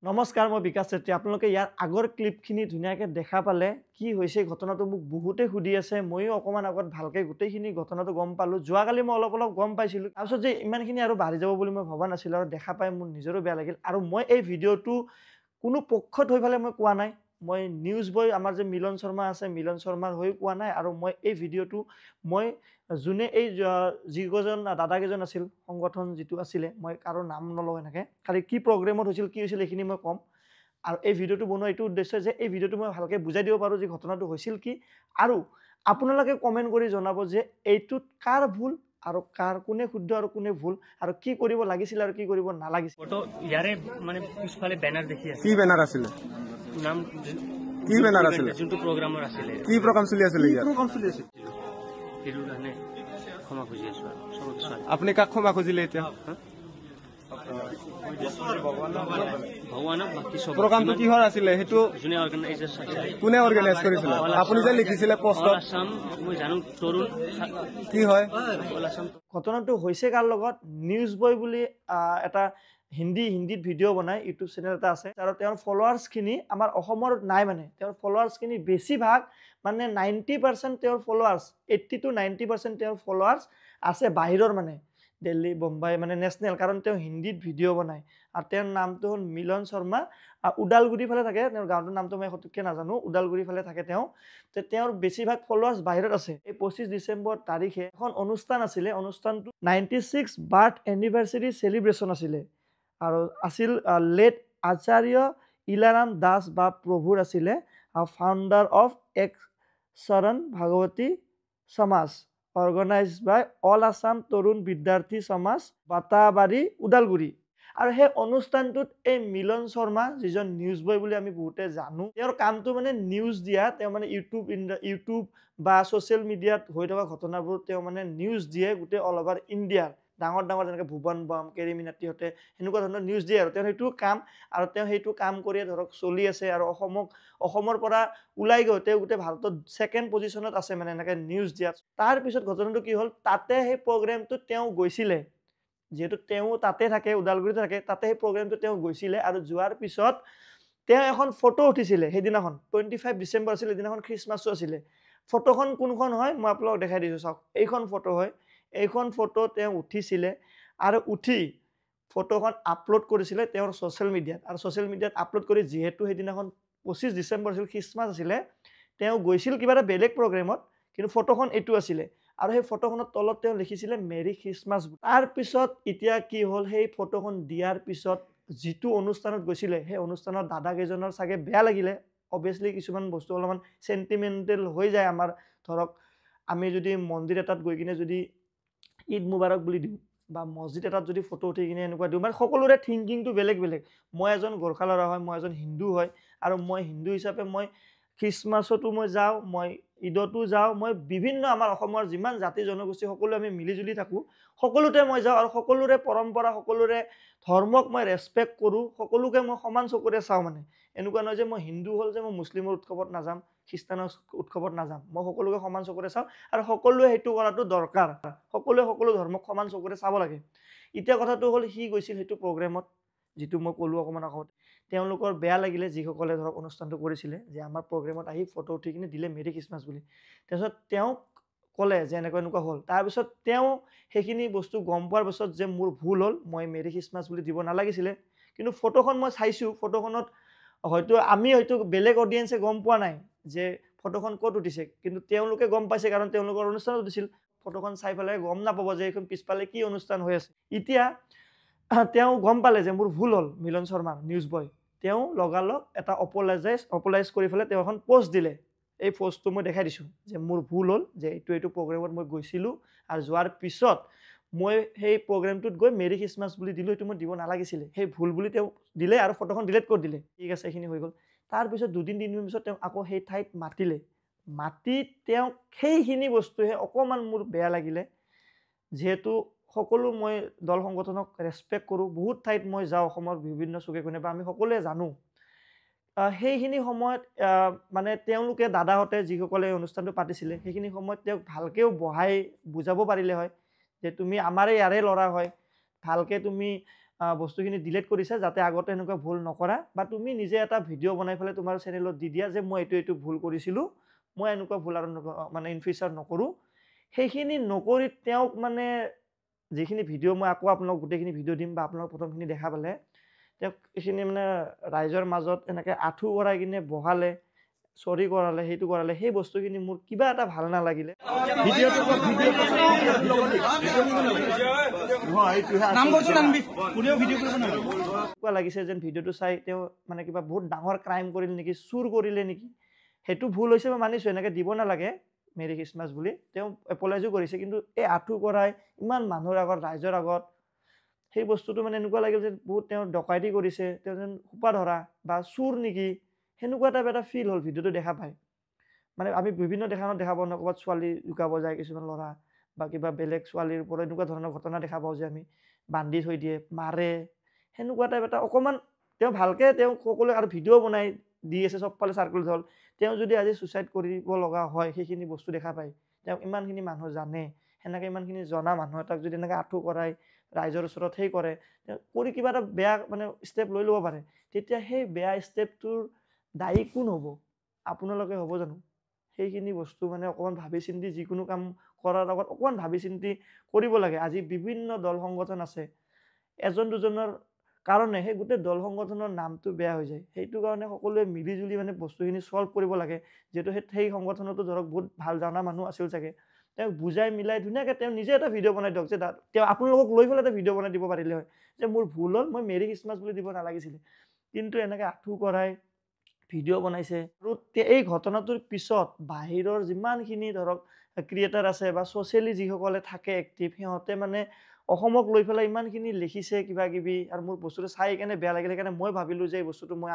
নমস্কাৰ, মই বিকাশ চেত্ৰী। আপোনালোকে ইয়াৰ আগৰ ক্লিপখিনি ধুনীয়াকৈ দেখা পালে। কি হৈছে ঘটনাটো মোক বহুতে সুধি আছে। ময়ো অকণমান আগত ভালকৈ গোটেইখিনি ঘটনাটো গম পালোঁ। যোৱাকালি মই অলপ গম পাইছিলোঁ। তাৰপিছত যে ইমানখিনি আৰু বাঢ়ি যাব বুলি মই ভবা নাছিলোঁ, আৰু দেখা পাই মোৰ নিজৰো বেয়া লাগিল। আৰু মই এই ভিডিঅ'টো কোনো পক্ষত হৈ পেলাই মই কোৱা নাই। মই নিউজ বয় আমাৰ যে মিলন শৰ্মা আছে, মিলন শৰ্মাৰ হৈ কোৱা নাই। আৰু মই এই ভিডিঅ'টো মই যোনে এই যিকেইজন দাদাকেইজন আছিল, সংগঠন যিটো আছিলে, মই কাৰো নাম নলওঁ এনেকৈ, খালি কি প্ৰগ্ৰেমত হৈছিল, কি হৈছিল এইখিনি মই ক'ম। আৰু এই ভিডিঅ'টো বনোৱা এইটো উদ্দেশ্য যে এই ভিডিঅ'টো মই ভালকৈ বুজাই দিব পাৰোঁ যে ঘটনাটো হৈছিল কি, আৰু আপোনালোকে কমেণ্ট কৰি জনাব যে এইটোত কাৰ ভুল আৰু কোনে শুদ্ধ আৰু কোনে ভুল, আৰু কি কৰিব লাগিছিল আৰু কি কৰিব নালাগিছিল। ইয়াৰে মানে পিছফালে বেনাৰ দেখি আছে। কি বেনাৰ আছিলে? নাম কি বেনাৰ আছিলে? যোনটো প্ৰগ্ৰামৰ আছিলে। কি প্ৰগ্ৰাম চলি আছিলে? ক্ষমা খুজি আছো। আপুনি কাক ক্ষমা খুজিলে এতিয়া? ভগৱানক বাকী সব। প্ৰগ্ৰামটো কিহৰ আছিলে? সেইটো যোনে অৰ্গেনাইজাৰ কোনে অৰ্গেনাইজ কৰিছিলে? আপুনি যে লিখিছিলে পষ্টত, মই জানো তৰুণ কি হয় ঘটনাটো হৈছে কাৰ লগত? নিউজ বয় বুলি এটা হিন্দীত ভিডিঅ' বনাই ইউটিউব চেনেল এটা আছে, আৰু তেওঁৰ ফলোৱাৰ্ছখিনি আমাৰ অসমৰ নাই। মানে তেওঁৰ ফলোৱাৰ্ছখিনি বেছিভাগ মানে 90% তেওঁৰ ফলোৱাৰ্ছ, 80 to 90% তেওঁৰ ফলোৱাৰ্ছ আছে বাহিৰৰ, মানে দিল্লী, বোম্বাই, মানে নেশ্যনেল। কাৰণ তেওঁ হিন্দীত ভিডিঅ' বনায়। আৰু তেওঁৰ নামটো হ'ল মিলন শৰ্মা। ওদালগুৰি ফালে থাকে। তেওঁৰ গাঁৱটোৰ নামটো মই সঠিককৈ নাজানো। ওদালগুৰি ফালে থাকে তেওঁ। তেওঁৰ বেছিভাগ ফলোৱাৰ্ছ বাহিৰত আছে। এই 25 ডিচেম্বৰ তাৰিখে এখন অনুষ্ঠান আছিলে। অনুষ্ঠানটো 96 বাৰ্থ এনিভাৰ্চাৰী চেলিব্ৰেশ্যন আছিলে, আৰু আছিল লেট আচাৰ্য ইলাৰাম দাস বা প্ৰভুৰ আছিলে, ফাউণ্ডাৰ অফ এক শৰণ ভাগৱতী সমাজ, অৰ্গেনাইজ বাই অল আছাম তৰুণ বিদ্যাৰ্থী সমাজ, বাটাবাৰী, ওদালগুৰি। আৰু সেই অনুষ্ঠানটোত এই মিলন শৰ্মা, যিজন নিউজ বয় বুলি আমি বহুতে জানো, তেওঁৰ কামটো মানে নিউজ দিয়া। তেওঁ মানে ইউটিউব বা ছ'চিয়েল মিডিয়াত হৈ থকা ঘটনাবোৰ তেওঁ মানে নিউজ দিয়ে গোটেই অল অভাৰ ইণ্ডিয়াৰ। ডাঙৰ যেনেকৈ ভুৱন বাম, কেৰি মিনাতীহঁতে সেনেকুৱা ধৰণৰ নিউজ দিয়ে। আৰু তেওঁ সেইটো কাম, আৰু তেওঁ সেইটো কাম কৰিয়ে ধৰক চলি আছে। আৰু অসমৰ পৰা ওলাই গৈ তেওঁ গোটেই ভাৰতত 2nd পজিশ্যনত আছে, মানে এনেকৈ নিউজ দিয়াত। তাৰপিছত ঘটনাটো কি হ'ল, তাতে সেই প্ৰগ্ৰেমটোত তেওঁ গৈছিলে। যিহেতু তেওঁ তাতে থাকে, ওদালগুৰিতে থাকে, তাতে সেই প্ৰগ্ৰেমটো তেওঁ গৈছিলে। আৰু যোৱাৰ পিছত তেওঁ এখন ফটো উঠিছিলে সেইদিনাখন। 25 ডিচেম্বৰ আছিল, সেইদিনাখন খ্ৰীষ্টমাছো আছিলে। ফটোখন কোনখন হয় মই আপোনালোকক দেখাই দিছোঁ, চাওক। এইখন ফটো হয়। এইখন ফটো তেওঁ উঠিছিলে, আৰু উঠি ফটোখন আপলোড কৰিছিলে তেওঁৰ ছ'চিয়েল মিডিয়াত। আৰু ছ'চিয়েল মিডিয়াত আপলোড কৰি, যিহেতু সেইদিনাখন 25 ডিচেম্বৰ আছিল, খ্ৰীষ্টমাছ আছিলে, তেওঁ গৈছিল কিবা এটা বেলেগ প্ৰগ্ৰেমত, কিন্তু ফটোখন এইটো আছিলে। আৰু সেই ফটোখনৰ তলত তেওঁ লিখিছিলে মেৰী খ্ৰীষ্টমাছ। তাৰপিছত এতিয়া কি হ'ল, সেই ফটোখন দিয়াৰ পিছত যিটো অনুষ্ঠানত গৈছিলে, সেই অনুষ্ঠানত দাদাকেইজনৰ চাগে বেয়া লাগিলে। অভিয়াছলি কিছুমান বস্তু অলপমান চেণ্টিমেণ্টেল হৈ যায় আমাৰ। ধৰক আমি যদি মন্দিৰ এটাত গৈ কিনে যদি ঈদ মুবাৰক বুলি দিওঁ, বা মছজিদ এটাত যদি ফটো উঠি কিনে এনেকুৱা দিওঁ, মানে সকলোৰে থিংকিংটো বেলেগ বেলেগ। মই এজন গোৰ্খা ল'ৰা হয়, মই এজন হিন্দু হয়, আৰু মই হিন্দু হিচাপে মই খ্ৰীষ্টমাছতো মই যাওঁ, মই ঈদতো যাওঁ, মই বিভিন্ন আমাৰ অসমৰ যিমান জাতি জনগোষ্ঠী সকলো আমি মিলিজুলি থাকোঁ, সকলোতে মই যাওঁ। আৰু সকলোৰে পৰম্পৰা, সকলোৰে ধৰ্মক মই ৰেচপেক্ট কৰোঁ, সকলোকে মই সমান চকুৰে চাওঁ। মানে এনেকুৱা নহয় যে মই হিন্দু হ'ল যে মই মুছলিমৰ উৎসৱত নাযাম, খ্ৰীষ্টানৰ উৎসৱত নাযাম। মই সকলোকে সমান চকুৰে চাওঁ, আৰু সকলোৱে সেইটো কৰাটো দৰকাৰ। সকলোৱে সকলো ধৰ্মক সমান চকুৰে চাব লাগে। এতিয়া কথাটো হ'ল, সি গৈছিল সেইটো প্ৰগ্ৰেমত, যিটো মই ক'লোঁ অকণমান আগত। তেওঁলোকৰ বেয়া লাগিলে, যিসকলে ধৰক অনুষ্ঠানটো কৰিছিলে, যে আমাৰ প্ৰগ্ৰেমত আহি ফটো উঠি কিনে দিলে মেৰী খ্ৰীষ্টমাছ বুলি। তাৰপিছত তেওঁক ক'লে যে এনেকুৱা হ'ল। তাৰপিছত তেওঁ সেইখিনি বস্তু গম পোৱাৰ পিছত যে মোৰ ভুল হ'ল, মই মেৰী খ্ৰীষ্টমাছ বুলি দিব নালাগিছিলে। কিন্তু ফটোখন মই চাইছোঁ, ফটোখনত হয়তো বেলেগ অডিয়েঞ্চে গম পোৱা নাই যে ফটোখন ক'ত উঠিছে, কিন্তু তেওঁলোকে গম পাইছে, কাৰণ তেওঁলোকৰ অনুষ্ঠানত উঠিছিল। ফটোখন চাই পেলাই গম নাপাব যে এইখন পিছফালে কি অনুষ্ঠান হৈ আছে। এতিয়া তেওঁ গম পালে যে মোৰ ভুল হ'ল, মিলন শৰ্মা নিউজ বয়। তেওঁ লগালগ এটা অপলাইজ কৰি পেলাই তেওঁ এখন পষ্ট দিলে। এই পষ্টটো মই দেখাই দিছোঁ, যে মোৰ ভুল হ'ল, যে এইটো প্ৰগ্ৰেমত মই গৈছিলোঁ, আৰু যোৱাৰ পিছত মই সেই প্ৰগ্ৰেমটোত গৈ মেৰী খ্ৰীষ্টমাছ বুলি দিলোঁ, সেইটো মই দিব নালাগিছিলে, সেই ভুল বুলি তেওঁ দিলে, আৰু ফটোখন ডিলিট কৰি দিলে। ঠিক আছে, এইখিনি হৈ গ'ল। তাৰপিছত 2-3 দিন পিছত তেওঁ আকৌ সেই ঠাইত মাতি তেওঁক সেইখিনি বস্তুহে অকণমান মোৰ বেয়া লাগিলে। যিহেতু সকলো মই দল সংগঠনক ৰেচপেক্ট কৰোঁ, বহুত ঠাইত মই যাওঁ অসমৰ বিভিন্ন চুকে কোণে, বা আমি সকলোৱে জানো সেইখিনি সময়ত মানে তেওঁলোকে দাদাহঁতে যিসকলে এই অনুষ্ঠানটো পাতিছিলে সেইখিনি সময়ত তেওঁক ভালকৈও বহাই বুজাব পাৰিলে হয় যে তুমি আমাৰে ইয়াৰে ল'ৰা হয়, ভালকৈ তুমি বস্তুখিনি ডিলিট কৰিছা যাতে আগতে এনেকুৱা ভুল নকৰা, বা তুমি নিজে এটা ভিডিঅ' বনাই পেলাই তোমাৰ চেনেলত দি দিয়া যে মই এইটো ভুল কৰিছিলোঁ, মই এনেকুৱা ভুল আৰু মানে ইন ফিউচাৰ নকৰোঁ। সেইখিনি নকৰি তেওঁক মানে যিখিনি ভিডিঅ' মই আকৌ আপোনাক গোটেইখিনি ভিডিঅ' দিম বা আপোনাক প্ৰথমখিনি দেখা পালে তেওঁক এইখিনি মানে ৰাইজৰ মাজত এনেকৈ আঁঠু কৰাই কিনে বহালে, চৰি কৰালে, সেইটো কৰালে, সেই বস্তুখিনি মোৰ কিবা এটা ভাল নালাগিলে। লাগিছে যেন ভিডিঅ'টো চাই তেওঁ মানে কিবা বহুত ডাঙৰ ক্ৰাইম কৰিল নেকি, চুৰ কৰিলে নেকি। সেইটো ভুল হৈছে মই মানিছোঁ, এনেকৈ দিব নালাগে মেৰী খ্ৰীষ্টমাছ বুলি, তেওঁ এপলাইজো কৰিছে, কিন্তু এই আঁঠু কৰাই ইমান মানুহৰ আগত, ৰাইজৰ আগত, সেই বস্তুটো মানে এনেকুৱা লাগিল যে বহুত তেওঁ ডকাইতি কৰিছে, তেওঁ যেন সোপা ধৰা বা চুৰ নেকি, সেনেকুৱা টাইপ এটা ফিল হ'ল ভিডিঅ'টো দেখা পায়। মানে আমি বিভিন্ন দেখা পাওঁ ন, ক'ৰবাত ছোৱালী লুকাব যায় কিছুমান ল'ৰা, বা কিবা বেলেগ ছোৱালীৰ ওপৰত এনেকুৱা ধৰণৰ ঘটনা দেখা পাওঁ যে আমি বান্ধি থৈ দিয়ে, মাৰে, সেনেকুৱা টাইপ এটা অকণমান তেওঁ ভালকৈ তেওঁ সকলোৱে আৰু ভিডিঅ' বনাই দি আছে, চবফালে চাৰ্কুল হ'ল। তেওঁ যদি আজি ছুইচাইড কৰিব লগা হয় সেইখিনি বস্তু দেখা পায়, তেওঁক ইমানখিনি মানুহ জানে, সেনেকৈ ইমানখিনি জনা মানুহ এটাক যদি এনেকৈ আঁঠু কৰাই ৰাইজৰ ওচৰত সেই কৰে, তেওঁ কৰি কিবা এটা বেয়া মানে ষ্টেপ লৈ ল'ব পাৰে, তেতিয়া সেই বেয়া ষ্টেপটোৰ দায়ী কোন হ'ব? আপোনালোকে হ'ব জানো? সেইখিনি বস্তু মানে অকণমান ভাবি চিন্তি যিকোনো কাম কৰাৰ আগত অকণমান ভাবি চিন্তি কৰিব লাগে। আজি বিভিন্ন দল সংগঠন আছে, এজন দুজনৰ কাৰণে সেই গোটেই দল সংগঠনৰ নামটো বেয়া হৈ যায়। সেইটো কাৰণে সকলোৱে মিলি জুলি মানে বস্তুখিনি ছল্ভ কৰিব লাগে। যিহেতু সেই সংগঠনতো ধৰক বহুত ভাল জনা মানুহ আছিল চাগে, তেওঁক বুজাই মিলাই ধুনীয়াকৈ তেওঁ নিজে এটা ভিডিঅ' বনাই দিয়ক যে তেওঁ আপোনালোকক লৈ পেলাই এটা ভিডিঅ' বনাই দিব পাৰিলে হয় যে মোৰ ভুল হ'ল, মই মেৰী খ্ৰীষ্টমাছ বুলি দিব নালাগিছিলে। কিন্তু এনেকৈ আঁঠু কৰাই ভিডিঅ' বনাইছে। আৰু এই ঘটনাটোৰ পিছত বাহিৰৰ যিমানখিনি ধৰক ক্ৰিয়েটাৰ আছে বা ছ'চিয়েলি যিসকলে থাকে এক্টিভ, সিহঁতে মানে অসমক লৈ পেলাই ইমানখিনি লিখিছে কিবা কিবি, আৰু মোৰ বস্তুটো চাই কেনে বেয়া লাগিলে। সেইকাৰণে মই ভাবিলোঁ যে এই বস্তুটো মই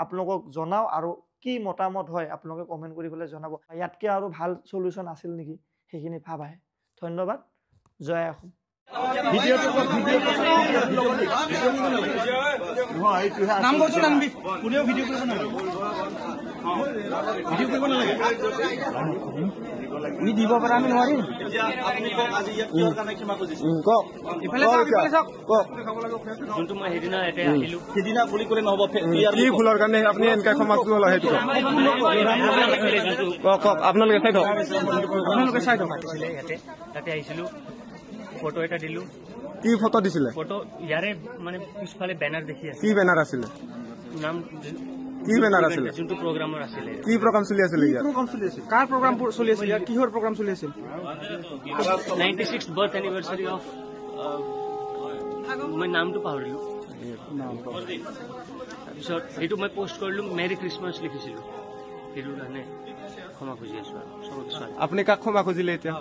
আপোনালোকক জনাওঁ, আৰু কি মতামত হয় আপোনালোকে কমেণ্ট কৰি পেলাই জনাব। ইয়াতকৈ আৰু ভাল চলিউশ্যন আছিল নেকি সেইখিনি ভাবাহে। ধন্যবাদ। জয় অসম। যোনটো মই সেইদিনা ইয়াতে আহিলোঁ, সিদিনা বুলি ক'লে নহ'ব। কি ভুলৰ কাৰণে আপুনি এনেকে ক্ষমা কৰিব সেইটো কওক। আপোনালোকে চাই থওক। ইয়াতে তাতে আহিছিলোঁ, ফটো এটা দিলোঁ। কি ফটো দিছিলে? ফটো ইয়াৰে মানে পিছফালে বেনাৰ দেখি আছে। কি বেনাৰ আছিলে? নাম কি বেনাৰ আছিলে? যোনটো প্ৰগ্ৰামৰ আছিলে। কি প্ৰগ্ৰাম চলি আছিলে ইয়াত? কাৰ প্ৰগ্ৰাম চলি আছিল? কিহৰ প্ৰগ্ৰাম চলি আছিল? 96th বাৰ্থ এনিভাৰ্চাৰী অফ, মই নামটো পাহৰিলোঁ। তাৰপিছত সেইটো মই পষ্ট কৰিলোঁ, মেৰী খ্ৰীষ্টমাছ লিখিছিলোঁ। সেইটোৰ কাৰণে ক্ষমা খুজি আছোঁ আৰু চবকে ছোৱালী। আপুনি কাক ক্ষমা খুজিলে এতিয়া?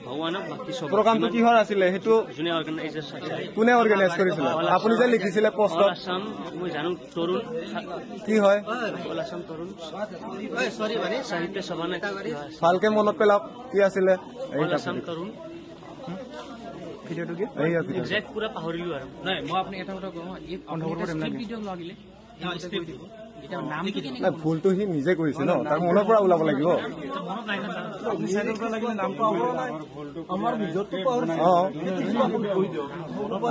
ভগৱানক, বাকী চব। প্ৰগ্ৰামটো কিহৰ আছিলে সেইটো? যোনে অৰ্গেনাইজাৰ চাইছে, কোনে অৰ্গেনাইজ কৰিছিলে? আপুনি যে লিখিছিলে অল পষ্টত, আছাম, মই জানো তৰুণ কি হয়? অল আছাম তৰুণ সাহিত্য সভা নে ভালকে মনত পেলাওক কি আছিলে। অল আছাম তৰুণ ভিডিঅ'টো কি? একজেক্ট পুৰা পাহৰিলোঁ আৰু। নাই, মই আপুনি এটা কথা কওঁ, ভিডিঅ' লাগিলে ভুলটো সি নিজে কৰিছে ন, তাৰ মনৰ পৰা ওলাব লাগিব।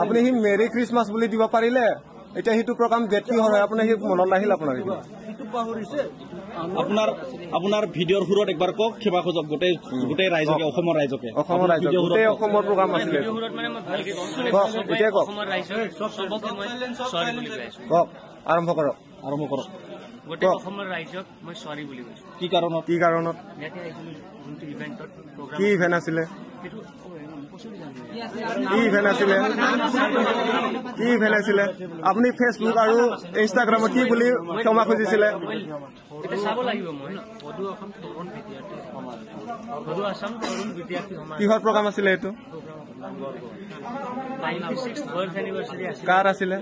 আপুনি সি মেৰী খ্ৰীষ্টমাছ বুলি দিব পাৰিলে, এতিয়া সেইটো প্ৰগ্ৰাম ডেট কি হয় আপোনাৰ সি মনত নাহিল আপোনাৰ? আপোনাৰ ভিডিঅ'ৰ সুৰত একবাৰ কওক, ক্ষমা খোজক গোটেই ৰাইজকে, অসমৰ ৰাইজকে। গোটেই অসমৰ প্ৰগ্ৰাম আছিলে, মানে মই ভালকে এতিয়া কওক। অসমৰ ৰাইজৰ চবকে মই চৰি বুলি কৈ আছোঁ। কওক, আৰম্ভ কৰক। গোটেই অসমৰ ৰাইজক মই চৰি বুলি কৈছোঁ। কি কাৰণত? ইয়াতে আহিছিলোঁ যোনটো ইভেণ্টত প্ৰগ্ৰাম। কি ইভেণ্ট আছিলে? সেইটো কি ইভেণ্ট আছিলে? আপুনি ফেচবুক আৰু ইনষ্টাগ্ৰামত কি বুলি ক্ষমা খুজিছিলে? এতিয়া চাব লাগিব। মই সদৌ আছাম তৰুণ বিদ্যাৰ্থী সমাজ। কিহৰ প্ৰগ্ৰাম আছিলে এইটো? 96th বাৰ্থ এনিভাৰ্চাৰী আছিল। কাৰ আছিলে?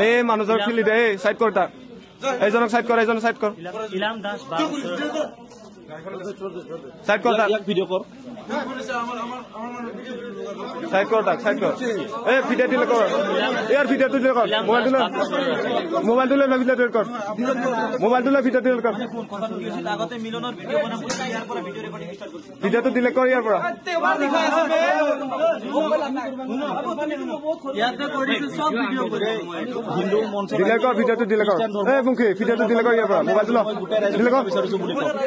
এই মানুহজন ফিলি দে, চাইড কৰ তাক, এইজনক চাইড কৰ, এইজনক চাইড কৰ, ইলাম দাস বা চাইড কৰ তাক, ভিডিঅ' কৰ। সাইড কৰ তাক সাইড কৰ এই ভিডিঅ' ডিলিট কৰ ইয়াৰ ভিডিঅ'টো ডিলিট কৰ মোবাইলটো লৈ ভিডিঅ' ডিলিট কৰ মোবাইলটো লৈ ভিডিঅ' ডিলিট কৰ ভিডিঅ'টো ডিলিট কৰ ইয়াৰ পৰা ডিলিট কৰ ভিডিঅ'টো ডিলিট কৰ এই মুখী ভিডিঅ'টো ডিলিট কৰ ইয়াৰ পৰা মোবাইলটো ল ডিলিট কৰ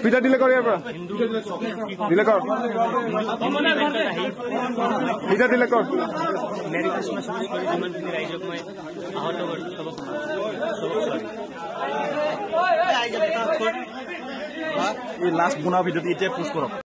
ভিডিঅ' ডিলিট কৰ ইয়াৰ পৰা ডিলিট কৰ ভিডিঅ' ডিলিট কৰ মেৰি ক্ৰিছমাছ বুলি কৈ যিমানখিনি ৰাইজক মই আহত কৰিলোঁ চবক এই লাষ্ট বনোৱা ভিডিঅ'টো এতিয়া পোষ্ট কৰক